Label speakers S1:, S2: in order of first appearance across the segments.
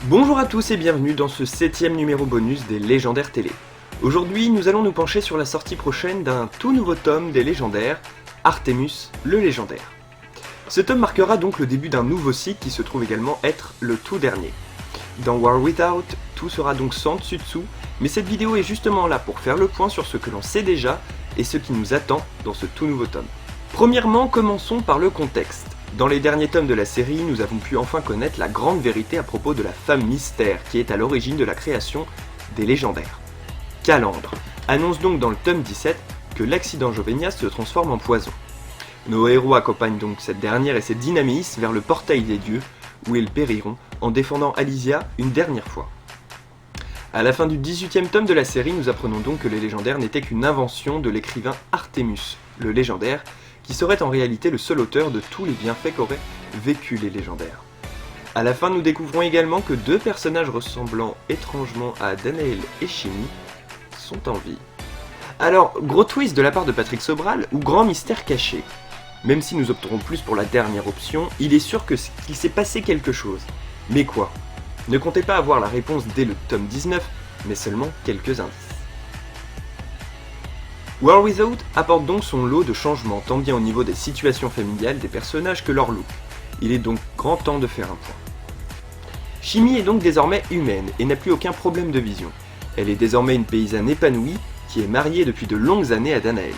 S1: Bonjour à tous et bienvenue dans ce 7ème numéro bonus des Légendaires Télé. Aujourd'hui, nous allons nous pencher sur la sortie prochaine d'un tout nouveau tome des Légendaires, Artemus le Légendaire. Ce tome marquera donc le début d'un nouveau cycle qui se trouve également être le tout dernier. Dans War Without, tout sera donc sans dessus-dessous, mais cette vidéo est justement là pour faire le point sur ce que l'on sait déjà et ce qui nous attend dans ce tout nouveau tome. Premièrement, commençons par le contexte. Dans les derniers tomes de la série, nous avons pu enfin connaître la grande vérité à propos de la femme mystère qui est à l'origine de la création des Légendaires. Calandre annonce donc dans le tome 17 que l'accident Jovenia se transforme en poison. Nos héros accompagnent donc cette dernière et ses dynamis vers le portail des dieux, où ils périront en défendant Alysia une dernière fois. À la fin du 18e tome de la série, nous apprenons donc que les Légendaires n'étaient qu'une invention de l'écrivain Artemus, le Légendaire, qui serait en réalité le seul auteur de tous les bienfaits qu'auraient vécu les Légendaires. À la fin, nous découvrons également que deux personnages ressemblant étrangement à Danaël et Chimie sont en vie. Alors, gros twist de la part de Patrick Sobral ou grand mystère caché? Même si nous opterons plus pour la dernière option, il est sûr qu'il s'est passé quelque chose. Mais quoi? Ne comptez pas avoir la réponse dès le tome 19, mais seulement quelques indices. War Without apporte donc son lot de changements, tant bien au niveau des situations familiales des personnages que leur look. Il est donc grand temps de faire un point. Chimie est donc désormais humaine et n'a plus aucun problème de vision. Elle est désormais une paysanne épanouie qui est mariée depuis de longues années à Danaël.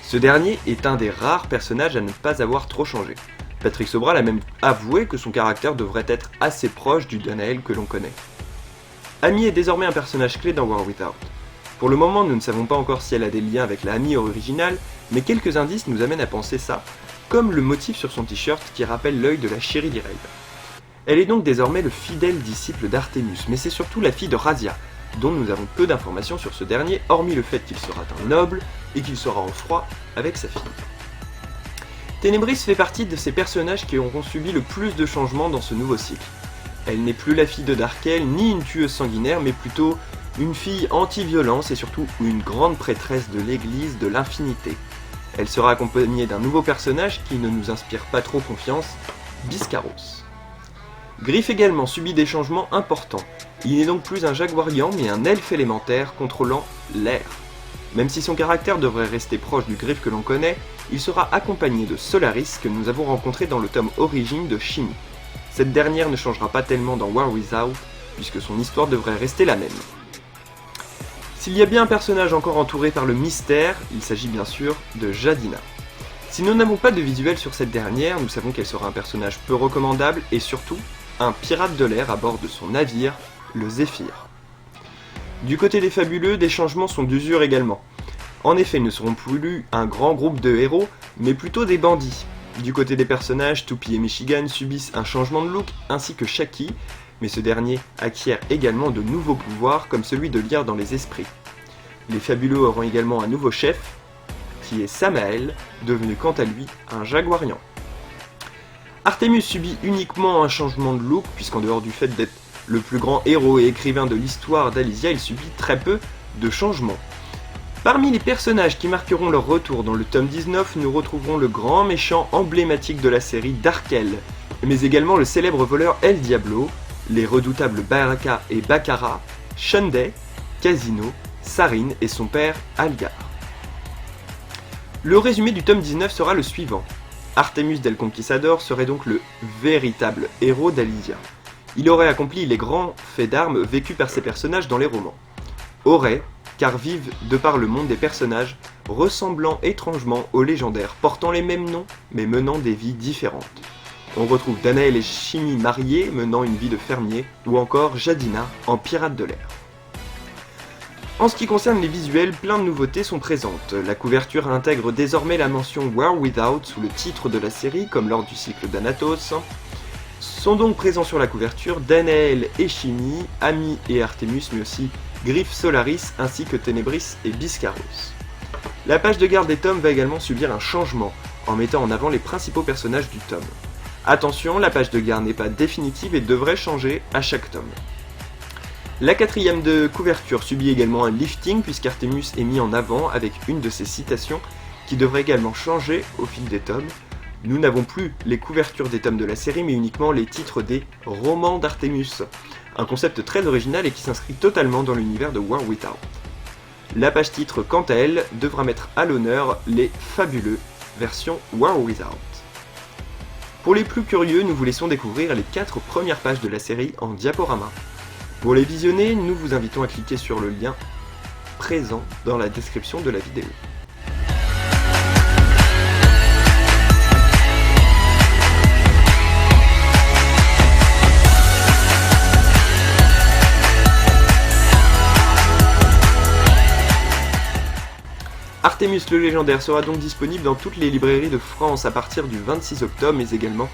S1: Ce dernier est un des rares personnages à ne pas avoir trop changé. Patrick Sobral a même avoué que son caractère devrait être assez proche du Danaël que l'on connaît. Amy est désormais un personnage clé dans War Without. Pour le moment, nous ne savons pas encore si elle a des liens avec la Amy originale, mais quelques indices nous amènent à penser ça, comme le motif sur son t-shirt qui rappelle l'œil de la chérie d'Irel. Elle est donc désormais le fidèle disciple d'Artemus, mais c'est surtout la fille de Razia, dont nous avons peu d'informations sur ce dernier, hormis le fait qu'il sera un noble et qu'il sera en froid avec sa fille. Ténébris fait partie de ces personnages qui auront subi le plus de changements dans ce nouveau cycle. Elle n'est plus la fille de Darkel, ni une tueuse sanguinaire, mais plutôt une fille anti-violence et surtout une grande prêtresse de l'église de l'infinité. Elle sera accompagnée d'un nouveau personnage qui ne nous inspire pas trop confiance, Biscaros. Griff également subit des changements importants. Il n'est donc plus un jaguarian mais un elfe élémentaire contrôlant l'air. Même si son caractère devrait rester proche du Griff que l'on connaît, il sera accompagné de Solaris que nous avons rencontré dans le tome Origine de Chimie. Cette dernière ne changera pas tellement dans War Without, puisque son histoire devrait rester la même. S'il y a bien un personnage encore entouré par le mystère, il s'agit bien sûr de Jadina. Si nous n'avons pas de visuel sur cette dernière, nous savons qu'elle sera un personnage peu recommandable et surtout un pirate de l'air à bord de son navire, le Zéphyr. Du côté des fabuleux, des changements sont d'usure également. En effet, ils ne seront plus un grand groupe de héros, mais plutôt des bandits. Du côté des personnages, Tupi et Michigan subissent un changement de look, ainsi que Shaki, mais ce dernier acquiert également de nouveaux pouvoirs comme celui de lire dans les esprits. Les fabuleux auront également un nouveau chef, qui est Samael, devenu quant à lui un jaguarian. Artemus subit uniquement un changement de look, puisqu'en dehors du fait d'être le plus grand héros et écrivain de l'histoire d'Alysia, il subit très peu de changements. Parmi les personnages qui marqueront leur retour dans le tome 19, nous retrouverons le grand méchant emblématique de la série Darkel, mais également le célèbre voleur El Diablo, les redoutables Baraka et Bakara, Shundai, Casino, Sarin et son père Algar. Le résumé du tome 19 sera le suivant. Artemus del Conquistador serait donc le véritable héros d'Alysia. Il aurait accompli les grands faits d'armes vécus par ses personnages dans les romans. Aurait, car vivent de par le monde des personnages, ressemblant étrangement aux légendaires, portant les mêmes noms, mais menant des vies différentes. On retrouve Danaël et Chimie mariés, menant une vie de fermier, ou encore Jadina en pirate de l'air. En ce qui concerne les visuels, plein de nouveautés sont présentes. La couverture intègre désormais la mention War Without sous le titre de la série, comme lors du cycle d'Anatos. Sont donc présents sur la couverture Danaël et Chimie, Amy et Artemus, mais aussi Griff, Solaris, ainsi que Ténébris et Biscaros. La page de garde des tomes va également subir un changement, en mettant en avant les principaux personnages du tome. Attention, la page de garde n'est pas définitive et devrait changer à chaque tome. La quatrième de couverture subit également un lifting puisqu'Artemus est mis en avant avec une de ses citations qui devrait également changer au fil des tomes. Nous n'avons plus les couvertures des tomes de la série mais uniquement les titres des romans d'Artemus. Un concept très original et qui s'inscrit totalement dans l'univers de War Without. La page titre, quant à elle, devra mettre à l'honneur les fabuleux versions War Without. Pour les plus curieux, nous vous laissons découvrir les 4 premières pages de la série en diaporama. Pour les visionner, nous vous invitons à cliquer sur le lien présent dans la description de la vidéo. Artemus le légendaire sera donc disponible dans toutes les librairies de France à partir du 26 octobre, mais également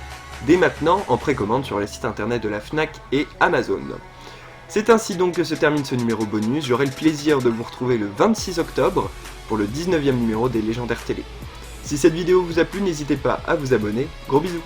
S1: dès maintenant en précommande sur les sites internet de la Fnac et Amazon. C'est ainsi donc que se termine ce numéro bonus. J'aurai le plaisir de vous retrouver le 26 octobre pour le 19e numéro des Légendaires Télé. Si cette vidéo vous a plu, n'hésitez pas à vous abonner. Gros bisous!